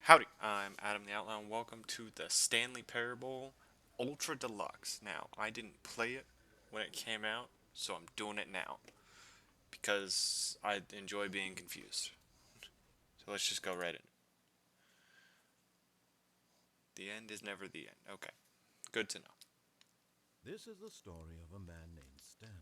Howdy, I'm Adam the Outlaw, and welcome to the Stanley Parable Ultra Deluxe. Now, I didn't play it when it came out, so I'm doing it now because I enjoy being confused. So let's just go right in. The end is never the end. Okay, good to know. This is the story of a man named Stanley.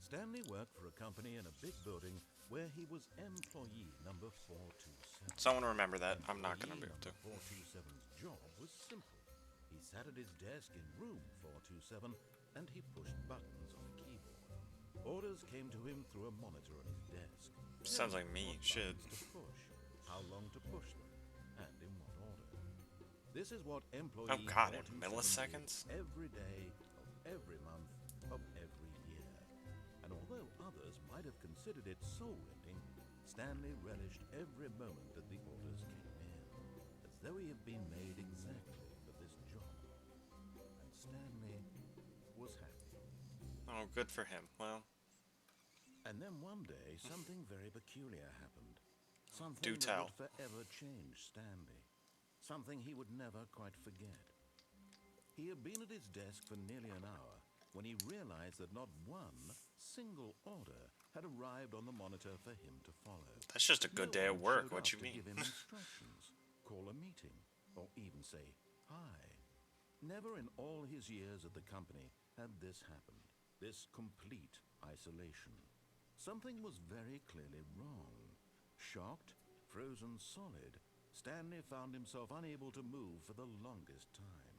Stanley worked for a company in a big building where he was employee number 427. Someone remember that. I'm not going to Employee be able number to. 427's job was simple. He sat at his desk in room 427 and he pushed buttons on a keyboard. Orders came to him through a monitor on his desk. Sounds like me. What Shit. buttons to push, how long to push them, and in what order. This is what employee Oh god, in 427 milliseconds? did every day of every month of every year. And although others might have considered it soul-rending, Stanley relished every moment that the orders came in, as though he had been made exactly for this job. And Stanley was happy. Oh, good for him. Well, And then one day, something very peculiar happened. do Something that tell. would forever change Stanley. Something he would never quite forget. He had been at his desk for nearly an hour when he realized that not one single order had arrived on the monitor for him to follow. That's just a good day at one work. showed What up you to mean? give him instructions, call a meeting, or even say hi. Never in all his years at the company had this happened, this complete isolation. Something was very clearly wrong. Shocked, frozen solid, Stanley found himself unable to move for the longest time.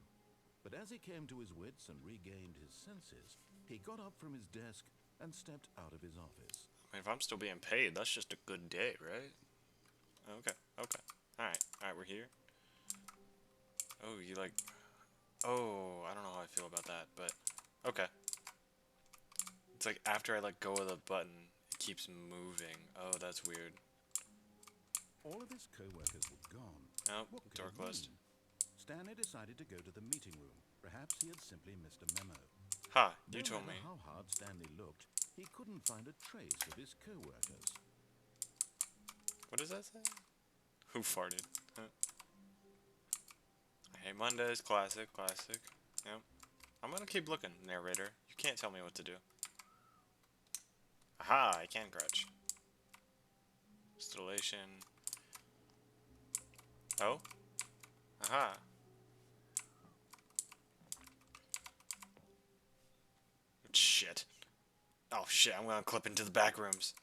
But as he came to his wits and regained his senses, he got up from his desk and stepped out of his office. I mean, if I'm still being paid, that's just a good day, right? Okay, okay. Alright, we're here. Oh, you like... Oh, I don't know how I feel about that, but... Okay. It's like after I let go of the button, it keeps moving. Oh, that's weird. All of his co-workers were gone. Oh, What could door it closed. mean? Stanley decided to go to the meeting room. Perhaps he had simply missed a memo. Ha, you No told matter me. how hard Stanley looked, he couldn't find a trace of his co-workers. What does that say? Who farted? Huh. I hate Mondays, classic. Yep. I'm gonna keep looking, narrator. You can't tell me what to do. Aha, I can crouch. Installation. Oh? Aha. Shit. Oh shit, I'm gonna clip into the back rooms.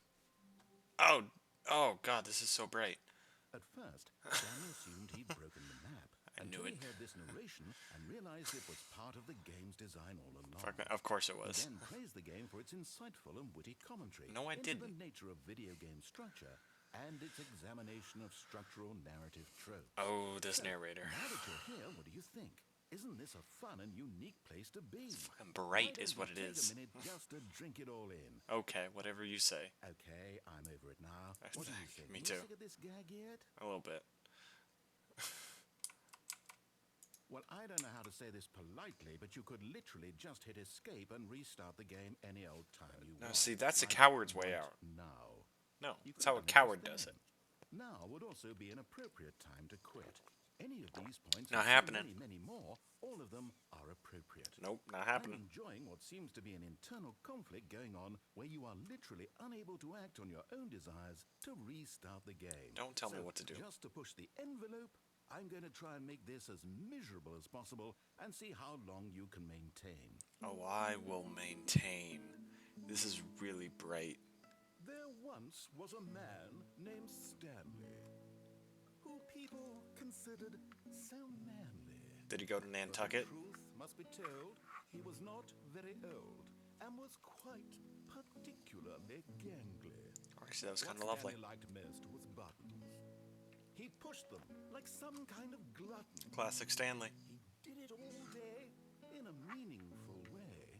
Oh, oh god, this is so bright. At first, Stanley assumed he'd broken the map I knew until it. he heard this narration and realized it was part of the game's design all along. Of course it He was. then praised the game for its insightful and witty commentary No, I into didn't. the nature of video game structure and its examination of structural narrative tropes. Oh, this So, narrator. now that you're here, what do you think? Isn't this a fun and unique place to be? Fucking Why bright is don't what it you take is. a minute just to drink it all in? Okay, whatever you say. Okay, I'm over it now. What do you say? Me You too. sick of this gag yet? A little bit. Well, I don't know how to say this politely, but you could literally just hit escape and restart the game any old time you No, want. see, that's a Like coward's way right out. Now. No, You that's could how a have done coward just does it. then. Now would also be an appropriate time to quit. Any of these points, Not and so happening. many more, all of them are appropriate. Nope, not I'm happening. enjoying what seems to be an internal conflict going on where you are literally unable to act on your own desires to restart the game. Don't tell me So, what to do. Just to push the envelope, I'm going to try and make this as miserable as possible and see how long you can maintain. Oh, I will maintain. This is really bright. There once was a man named Stanley, who people considered so manly. Did he go to But Nantucket? the truth must be told, he was not very old and was quite particularly gangly. Actually, that was kind of What lovely. Stanley liked most was buttons. He pushed them like some kind of glutton. Classic Stanley. He did it all day in a meaningful way,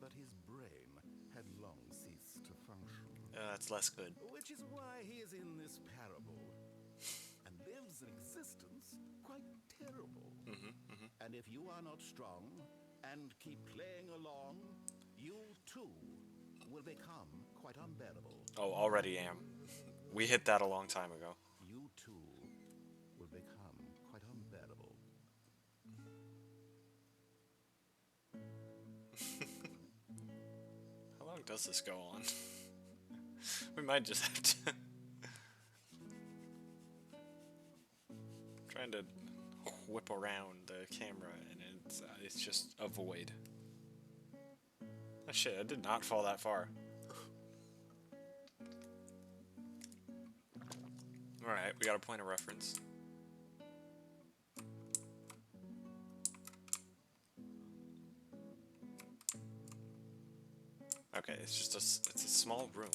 but his brain had long ceased to function. That's less good. Which is why he is in this parable and lives an existence quite terrible. And if you are not strong and keep playing along, you too will become quite unbearable. Oh, already am. We hit that a long time ago. new tool will become quite unbearable. How long does this go on? We might just have to... trying to whip around the camera and it's just a void. Oh shit, I did not fall that far. Alright, we got a point of reference. Okay, it's just it's a small room.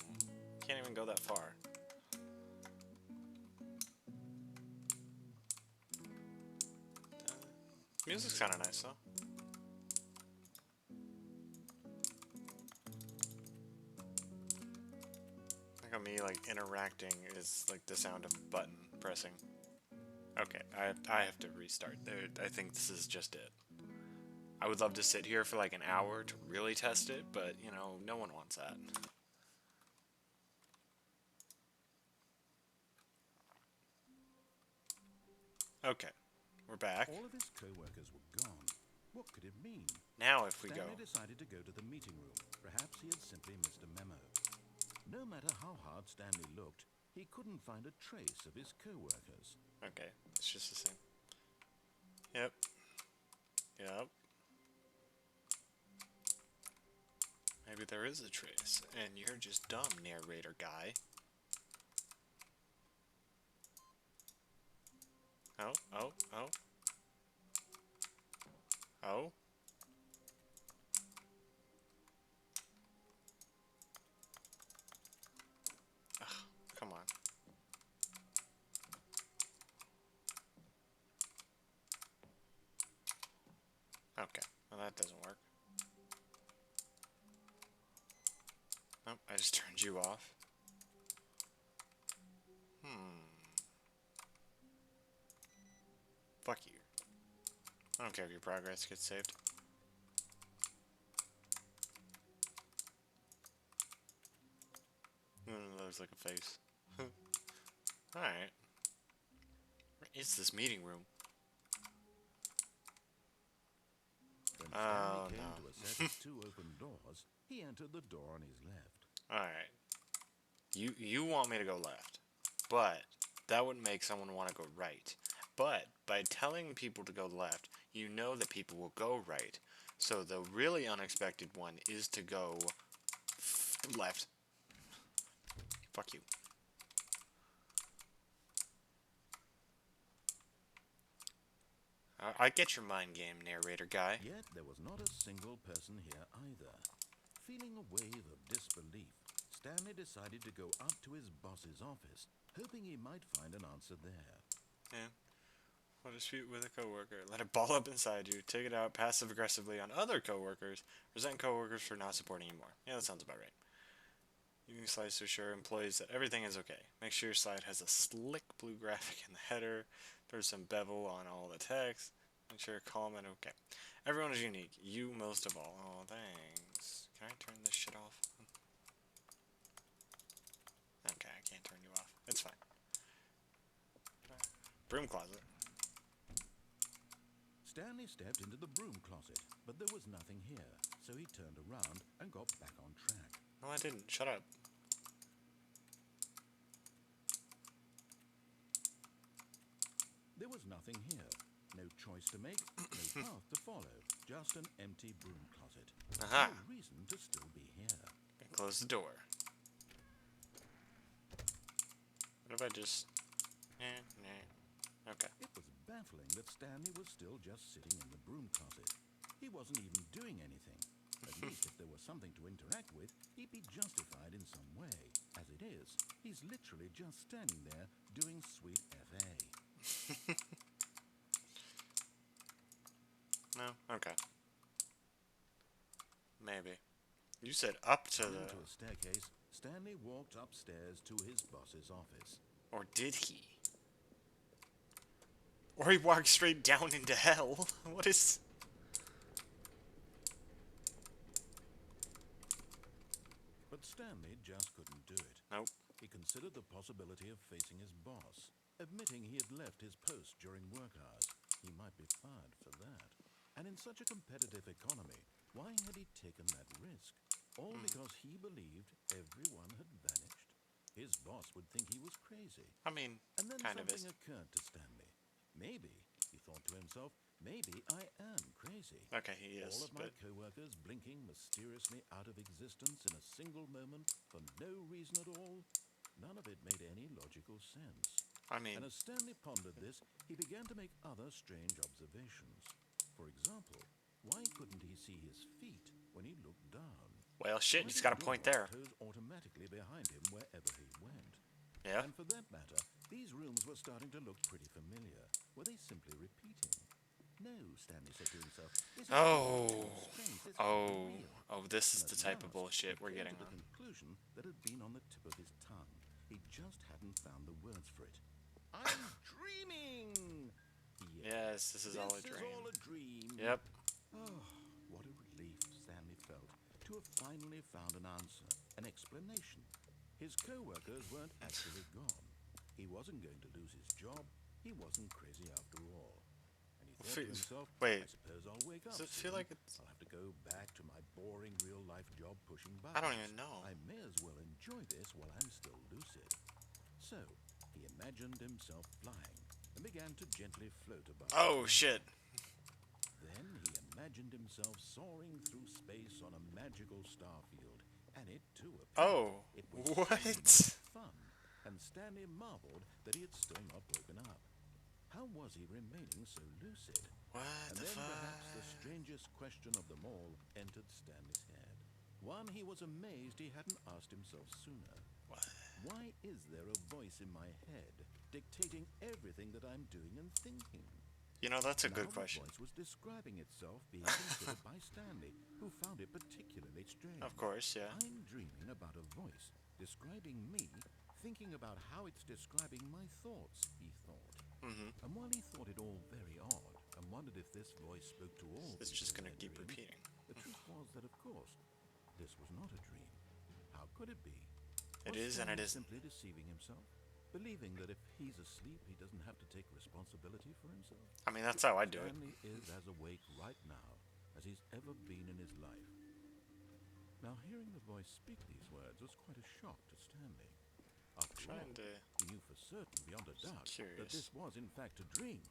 Can't even go that far. Music's kind of nice, though. I think of me, like, interacting is, like, the sound of button pressing. Okay, I have to restart. I think this is just it. I would love to sit here for, like, an hour to really test it, but, you know, no one wants that. Okay, we're back. All of his co-workers were gone. What could it mean? Now if we go... Stanley decided to go to the meeting room. Perhaps he had simply missed a memo. No matter how hard Stanley looked, he couldn't find a trace of his co-workers. Okay, it's just the same. Yep. Yep. Maybe there is a trace, and you're just dumb, narrator guy. Oh, oh, oh. Oh. Ugh, come on. Okay, well that doesn't work. Nope, I just turned you off. Fuck you. I don't care if your progress gets saved. Looks like a face. Alright. Where is this meeting room? When Stanley came to a set of 2 open doors, he entered the door on his left. Alright. You want me to go left. But that would make someone want to go right. But by telling people to go left, you know that people will go right. So the really unexpected one is to go left. Fuck you. I get your mind game, narrator guy. Yet there was not a single person here either. Feeling a wave of disbelief, Stanley decided to go up to his boss's office, hoping he might find an answer there. Yeah. What a dispute with a coworker. Let it ball up inside you. Take it out passive-aggressively on other coworkers. Resent coworkers for not supporting you more. Yeah, that sounds about right. Using slides to assure employees that everything is okay. Make sure your slide has a slick blue graphic in the header. There's some bevel on all the text. Make sure calm and okay. Everyone is unique. You most of all. Oh, thanks. Can I turn this shit off? Okay, I can't turn you off. It's fine. Broom closet. Stanley stepped into the broom closet, but there was nothing here, so he turned around and got back on track. No, I didn't. Shut up. There was nothing here. No choice to make, no path to follow. Just an empty broom closet. Aha. No reason to still be here. And close the door. What if I just... Okay. It was baffling that Stanley was still just sitting in the broom closet. He wasn't even doing anything. At least if there was something to interact with, he'd be justified in some way. As it is, he's literally just standing there doing sweet FA. No? Okay. Maybe. You said up to the... To a staircase, Stanley walked upstairs to his boss's office. Or did he? Or he walked straight down into hell? What is... But Stanley just couldn't do it. Nope. He considered the possibility of facing his boss. left his post during work hours, he might be fired for that. And in such a competitive economy, why had he taken that risk? All because he believed everyone had vanished? His boss would think he was crazy. I mean, And then kind of something is. occurred to Stanley. Maybe, he thought to himself, maybe I am crazy. Okay, he is, All of my but co-workers blinking mysteriously out of existence in a single moment for no reason at all. None of it made any logical sense. I mean, And as Stanley pondered this, he began to make other strange observations. For example, why couldn't he see his feet when he looked down? well, shit, Why he's did got a point doorknobs there. close automatically behind him wherever he went? Yeah. And for that matter, these rooms were starting to look pretty familiar. Were they simply repeating? No, Stanley said to himself. This is Oh, too strange. This can't be real. this is And the at type of last, bullshit he we're came getting to the on. conclusion that had been on the tip of his tongue. He just hadn't found the words for it. I'm dreaming! He yelled. Yes, this is all a This is dream. all a dream. Yep. Oh, what a relief Stanley felt to have finally found an answer, an explanation. His co-workers weren't actually gone. He wasn't going to lose his job. He wasn't crazy after all. And he thought to himself, Wait, I suppose I'll wake up does it soon. feel like it's... I'll have to go back to my boring real-life job pushing buttons. I don't even know. I may as well enjoy this while I'm still lucid. So, he imagined himself flying and began to gently float above. Oh, shit. Then he imagined himself soaring through space on a magical starfield, and it too appeared. Oh, It was what? so much fun, and Stanley marveled that he had still not woken up. How was he remaining so lucid? What And the then fuck? perhaps the strangest question of them all entered Stanley's head. One he was amazed he hadn't asked himself sooner. What? Why is there a voice in my head dictating everything that I'm doing and thinking? You know, that's a good Now question. the voice was describing itself being considered by Stanley, who found it particularly strange. Of course, yeah. I'm dreaming about a voice describing me, thinking about how it's describing my thoughts, he thought. And while he thought it all very odd, and wondered if this voice spoke to all It's people just in gonna their keep dreams, repeating. the truth was that, of course, this was not a dream. How could it be? It Was is and it Stanley isn't. simply deceiving himself, believing that if he's asleep, he doesn't have to take responsibility for himself? I mean, that's how I do it. Stanley is as awake right now as he's ever been in his life. Now, hearing the voice speak these words was quite a shock to Stanley. After all, Trying to... he knew for certain, beyond a doubt, that curious. this was in fact a dream.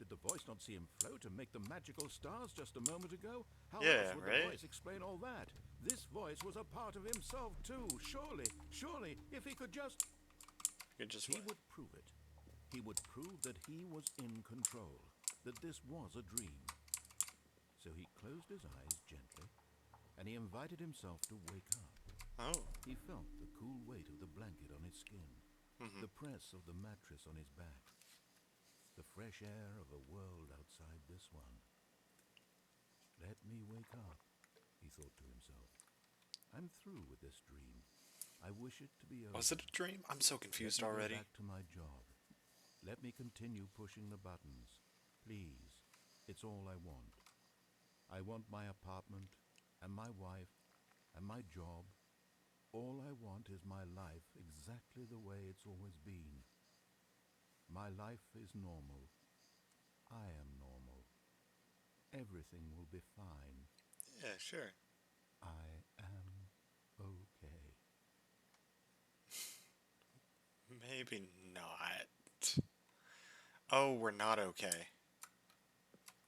Did the voice not see him float and make the magical stars just a moment ago? How Yeah, else would right? the voice explain all that? This voice was a part of himself too. Surely, if he could just... You just He what? would prove it. He would prove that he was in control, that this was a dream. So he closed his eyes gently, and he invited himself to wake up. Oh. He felt the cool weight of the blanket on his skin, the press of the mattress on his back, the fresh air of a world outside this one. Let me wake up, he thought to himself. I'm through with this dream. I wish it to be over. Was it a dream? I'm so confused Let me already. go back to my job. Let me continue pushing the buttons. Please. It's all I want. I want my apartment, and my wife, and my job. All I want is my life exactly the way it's always been. My life is normal. I am normal. Everything will be fine. Yeah, sure. I am okay. Maybe not. Oh, we're not okay.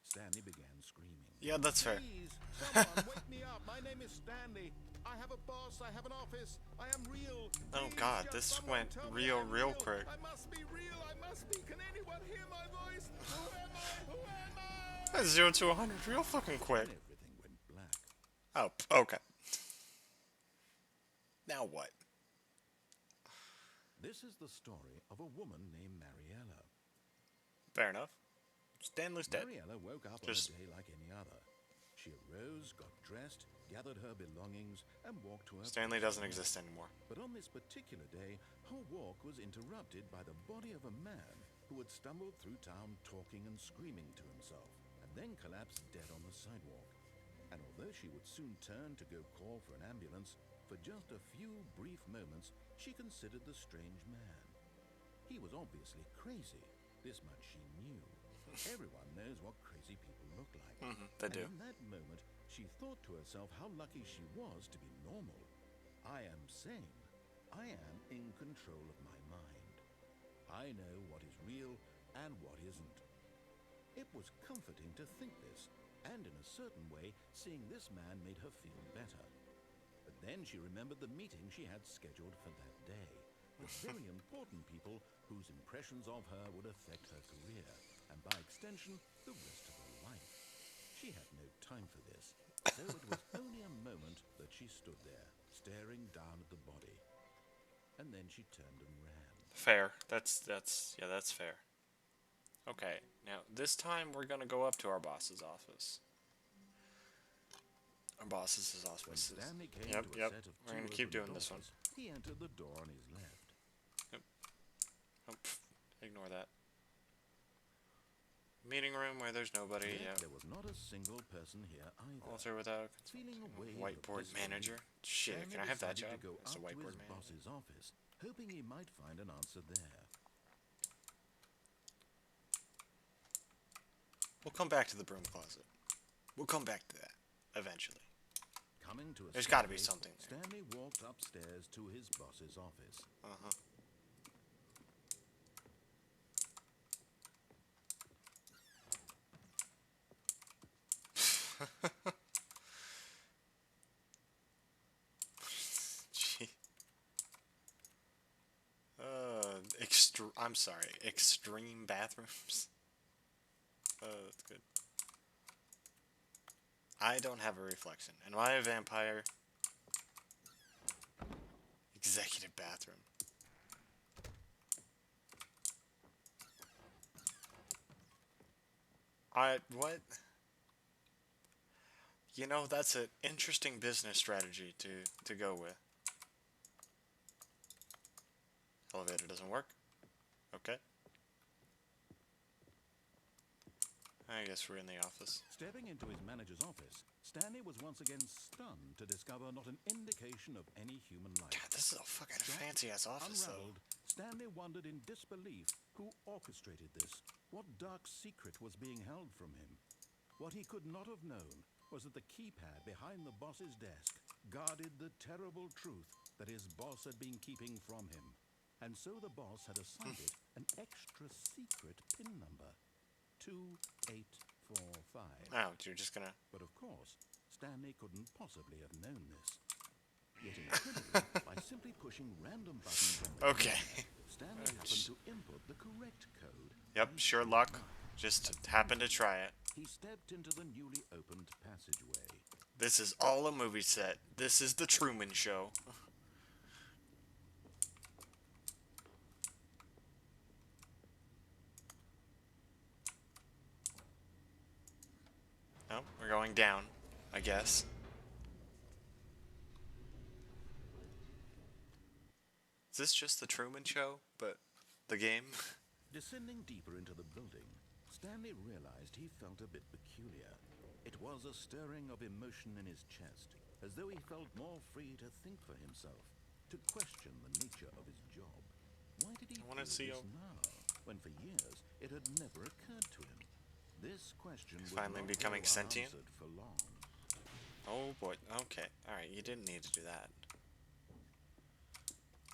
Stanley began screaming. Yeah, that's fair. Please, someone wake me up. My name is Stanley. I have a boss. I have an office. I am real. Oh Please, god, just this someone went tell me I'm real quick. I must be real. I must be. Can anyone hear my voice? Who am I? Who am I? That's 0 to 100 real fucking quick. And everything went black. Oh, okay. Now what? This is the story of a woman named Mariella. Fair enough. Stanley's dead. Mariella woke up Just- on a day like any other. She arose, got dressed, gathered her belongings, and walked to her Stanley place of doesn't work. exist anymore. But on this particular day, her walk was interrupted by the body of a man who had stumbled through town talking and screaming to himself, and then collapsed dead on the sidewalk. And although she would soon turn to go call for an ambulance, for just a few brief moments she considered the strange man. He was obviously crazy, This much she knew. Everyone knows what crazy people look like. They do. And in that moment, she thought to herself how lucky she was to be normal. I am sane. I am in control of my mind. I know what is real and what isn't. It was comforting to think this, and in a certain way, seeing this man made her feel better. But then she remembered the meeting she had scheduled for that day. The very important people whose impressions of her would affect her career, and by extension, the rest of her life. She had no time for this, so it was only a moment that she stood there, staring down at the body. And then she turned and ran. Fair. That's fair. Okay, now this time we're gonna go up to our boss's office. Our boss's When office. Stanley came Yep. to a set of We're gonna two keep open doing this one. doors, he entered the door on his left. Oh, ignore that. Meeting room where there's nobody. Yet Yeah. there was not a single person here either. Alter without Feeling a wave of whiteboard disbelief, manager. Shit, Stanley can I have that decided job to go as a up to whiteboard his manager? boss's office, hoping he might find an answer there. We'll come back to the broom closet. We'll come back to that eventually. Coming to a There's got to be staircase, something there. Stanley walked upstairs to his boss's office. Gee. I'm sorry. Extreme bathrooms. That's good. I don't have a reflection. Am I a vampire? Executive bathroom. What? You know, that's an interesting business strategy to go with. Elevator doesn't work. Okay. I guess we're in the office. Stepping into his manager's office, Stanley was once again stunned to discover not an indication of any human life. God, this is a fucking fancy-ass office, Unraveled, Stanley wondered in disbelief who orchestrated this, what dark secret was being held from him. What he could not have known was that the keypad behind the boss's desk guarded the terrible truth that his boss had been keeping from him. And so the boss had assigned it an extra secret PIN number. 2845. Oh, you're just gonna... But of course, Stanley couldn't possibly have known this. Yet incredibly, by simply pushing random buttons on the Okay. keypad, Stanley happened to input the correct code. Yep, sure luck. Just happened to try it. He stepped into the newly opened passageway. This is all a movie set. This is the Truman Show. Oh, we're going down, I guess. Is this just the Truman Show, but the game? Descending deeper into the building, Stanley realized he felt a bit peculiar. It was a stirring of emotion in his chest, as though he felt more free to think for himself, to question the nature of his job. Why did he I wanna feel see this you. now, when for years it had never occurred to him? This question would Finally not becoming go sentient? unanswered for long. Oh boy. Okay. Alright, you didn't need to do that.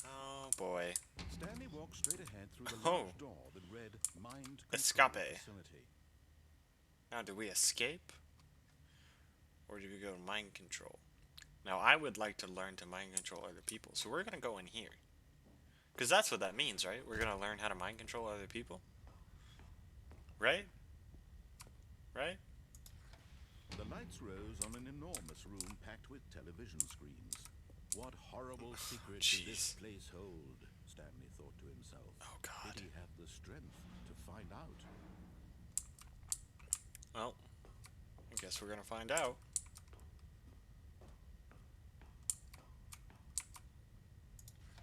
Oh boy. Stanley walked straight ahead through the Oh. large door that read Mind Escape. Control Facility. Now, do we escape? Or do we go to mind control? Now, I would like to learn to mind control other people, so we're gonna go in here. Because that's what that means, right? We're gonna learn how to mind control other people? Right? Right? The lights rose on an enormous room packed with television screens. What horrible secret did this Jeez. place hold? Stanley thought to himself. Oh, God. Did he have the strength to find out? Well, I guess we're gonna find out.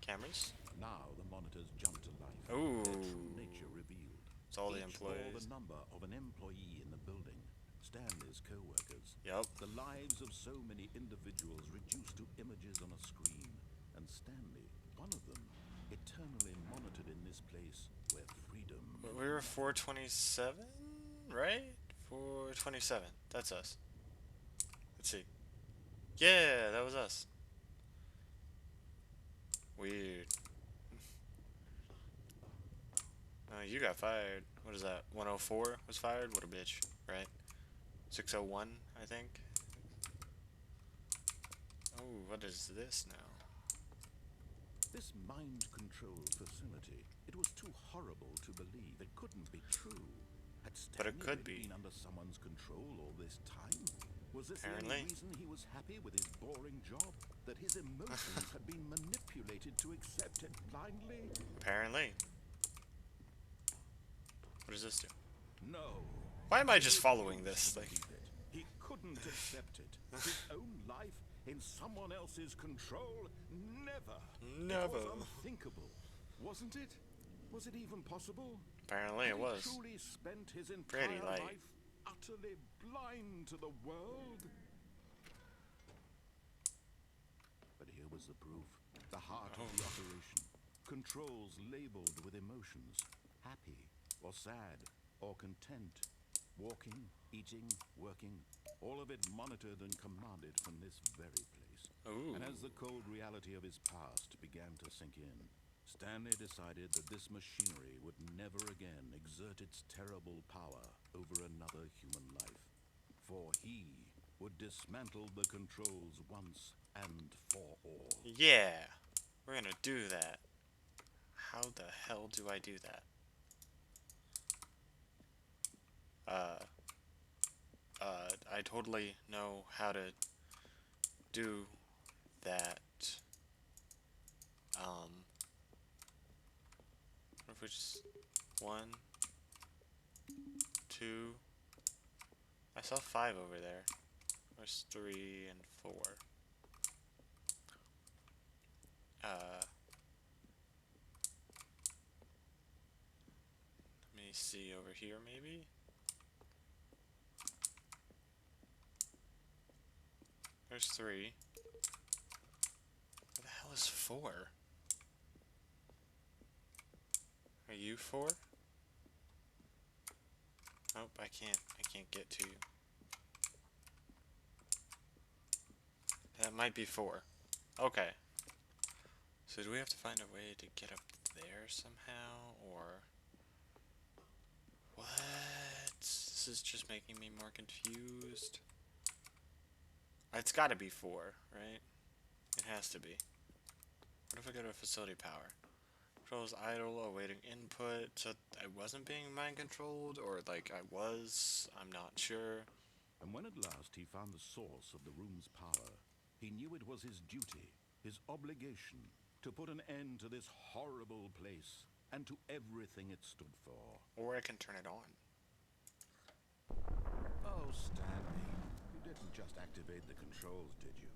Cameras? Now the monitors jumped to life. Ooh. Their true nature revealed. It's all the Each bore employees. the number of an employee in the building. Stanley's co-workers. Yep. The lives of so many individuals reduced to images on a screen. And Stanley, one of them, eternally monitored in this place where freedom... We were 427, right? 427. That's us. Let's see. Yeah, that was us. Weird. You got fired. What is that? 104 was fired? What a bitch, right? 601, I think. Oh, what is this now? This mind control facility, it was too horrible to believe. It couldn't be true. Had But Stanley it could really be. been under someone's control all this time? Was this the Apparently. only reason he was happy with his boring job? That his emotions had been manipulated to accept it blindly? Apparently. What does this do? No. Why am I He just following refused this? to Like, believe it. He couldn't accept it. His own life in someone else's control? Never. Never. It was unthinkable, wasn't it? Was it even possible? apparently it was. He truly spent his Pretty entire light. life utterly blind to the world? But here was the proof. The heart of the operation. Controls labeled with emotions. Happy, or sad, or content. Walking, eating, working. All of it monitored and commanded from this very place. Ooh. And as the cold reality of his past began to sink in, Stanley decided that this machinery would never again exert its terrible power over another human life. For he would dismantle the controls once and for all. Yeah. We're gonna do that. How the hell do I do that? I totally know how to do that. What if we just 1, 2. I saw 5 over there. There's 3 and 4. Let me see over here, maybe. There's 3. Where the hell is 4? Are you 4? Nope, I can't get to you. That might be 4. Okay. So do we have to find a way to get up there somehow, or what? This is just making me more confused. It's gotta be 4, right? It has to be. What if I go to facility power? Controls idle, awaiting input. So I wasn't being mind controlled, or like I was. I'm not sure. And when at last he found the source of the room's power, he knew it was his duty, his obligation, to put an end to this horrible place and to everything it stood for. Or I can turn it on. Oh, Stanley, you didn't just activate the controls, did you?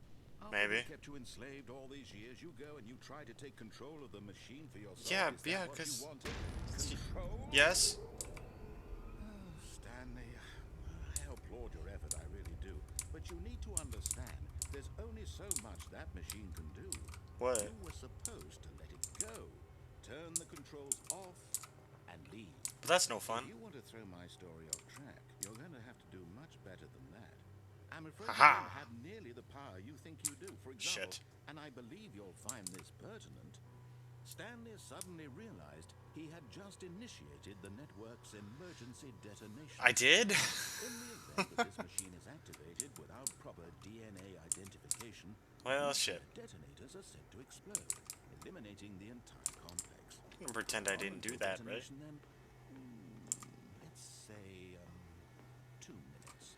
Maybe. After they kept you enslaved all these years, you go and you try to take control of the machine for yourself. Yeah, Is that yeah, what 'cause- you wanted? Control? Yes. Oh, Stanley, I applaud your effort, I really do. But you need to understand, there's only so much that machine can do. What? You were supposed to let it go, turn the controls off, and leave. But that's no fun. If you want to throw my story off track, you're going to have to do much better than that. I'm afraid you Haha. don't have nearly the power you think you do. For example, Shit. and I believe you'll find this pertinent, Stanley suddenly realized he had just initiated the network's emergency detonation. I did? In the event that this machine is activated without proper DNA identification, Well, nuclear shit. detonators are set to explode, eliminating the entire complex. I'm gonna pretend I didn't do that, right? Detonation, then, let's say 2 minutes.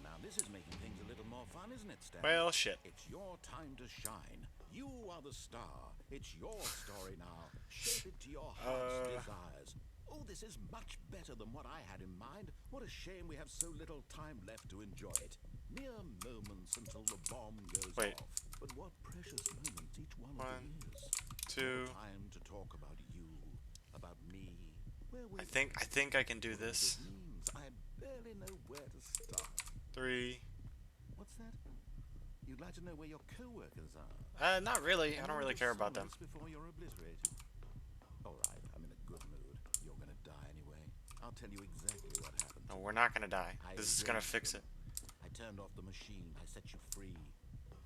Now this is making things a little more fun, isn't it, Stanley? Well, shit. It's your time to shine. You are the star. It's your story now. Shape it to your heart's desires. Oh, this is much better than what I had in mind. What a shame we have so little time left to enjoy it. Mere moments until the bomb goes Wait. off. But what precious moments each one of One, them is. 2. More time to talk about you, about me. Where we I think I can do this. it means. I barely know where to start. 3. What's that? You'd like to know where your co-workers are? Not really. I don't really care about them. Before you're obliterated. All right, I'm in a good mood. You're gonna die tell you exactly what happened. No, we're not gonna die. I This is gonna arranged fix them. it. I turned off the machine. I set you free.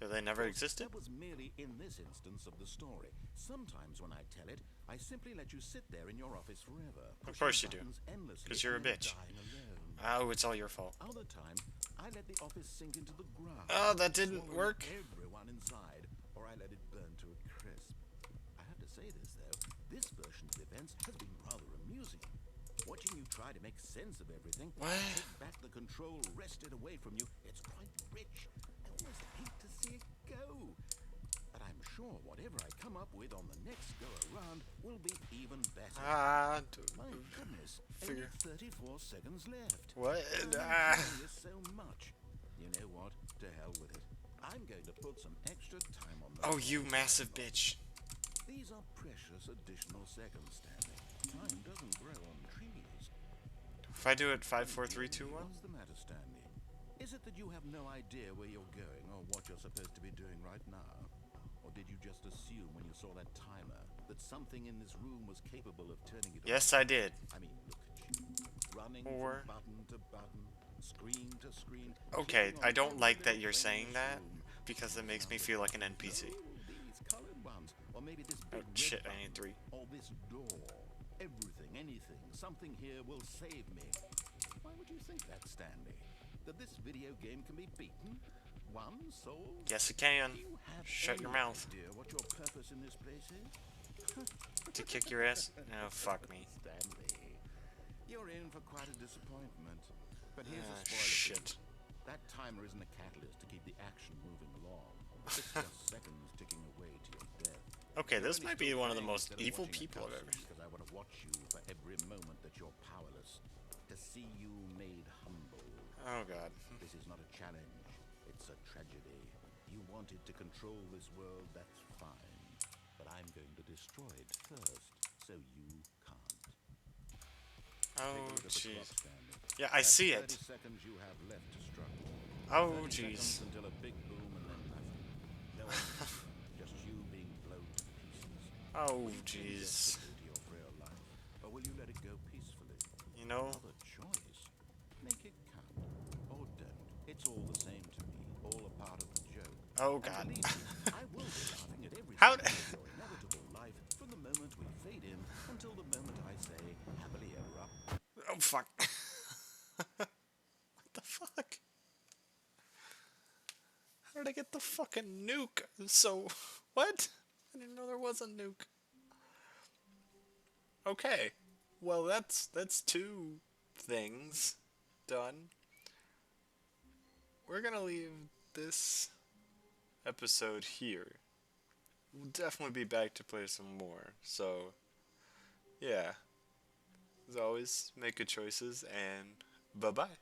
They never existed? That was merely in this instance of the story. Sometimes when I tell it, I simply let you sit there in your office forever. Of course you do. Endlessly, Because you're a and then bitch. dying alone. Oh, it's all your fault. Other times, I let the office sink into the ground. Oh, that didn't swallowing work. everyone inside, or I let it burn to a crisp. I have to say this, though. This version of events has been rather amusing. Watching you try to make sense of everything, What? take back the control wrested away from you, it's quite rich. I almost hate to see it go. But I'm sure whatever I come up with on the next go-around will be even better. My goodness, only 34 seconds left. What? I'm enjoying this so much. You know what? To hell with it. I'm going to put some extra time on the... Oh, you massive bitch. These are precious additional seconds, Stanley. Time doesn't grow on trees. If I do it 5, 4, 3, 2, 1? What's the matter, Stanley? Is it that you have no idea where you're going or what you're supposed to be doing right now? Or did you just assume when you saw that timer that something in this room was capable of turning it Yes, on? I did. I mean, look at you. Running Or... from button to button, screen to screen. Okay, clicking on I don't every like that little you're thing saying in this that, room. because it makes me feel like an NPC. No, these colored ones. Or maybe this Oh, big red shit, I button. need 3. Or this door. Everything, anything, something here will save me. Why would you think that, Stanley? That this video game can be beaten? Won? Sold? Yes, it can. Do you have Shut any your mouth. idea what your purpose in this place is? To kick your ass? No, fuck me. Stanley, you're in for quite a disappointment. But here's a Ah, spoiler for you. shit. That timer isn't a catalyst to keep the action moving along. It's just seconds ticking away to your death. Okay, You're this only might be still one of the playing most instead of evil watching a people I've ever... cutscene, because I want to watch you for every moment that you're powerless. To see you made humble. Oh, God. This is not a challenge. It's a tragedy. You wanted to control this world, that's fine. But I'm going to destroy it first, so you can't. Take a Oh, look at the clock, jeez. Stanley. Yeah, I That's see 30 it. seconds you have left to struggle. Oh, 30 seconds jeez. until a big boom and then nothing. No one, just you being blown to pieces. Oh, Will you cling jeez. desperately to your frail life, or will you let it go peacefully? You know, Another choice. Make it count, or don't. It's all the same to me. All a part of the joke. oh, And God. believe me, I will be laughing at every How second of your inevitable life from the moment we fade in until the moment I say happily ever after. Oh, fuck. What the fuck? How did I get the fucking nuke? So, what? I didn't know there was a nuke. Okay. Well, that's 2 things done. We're gonna leave this episode here. We'll definitely be back to play some more. So, yeah. As always, make good choices and bye-bye.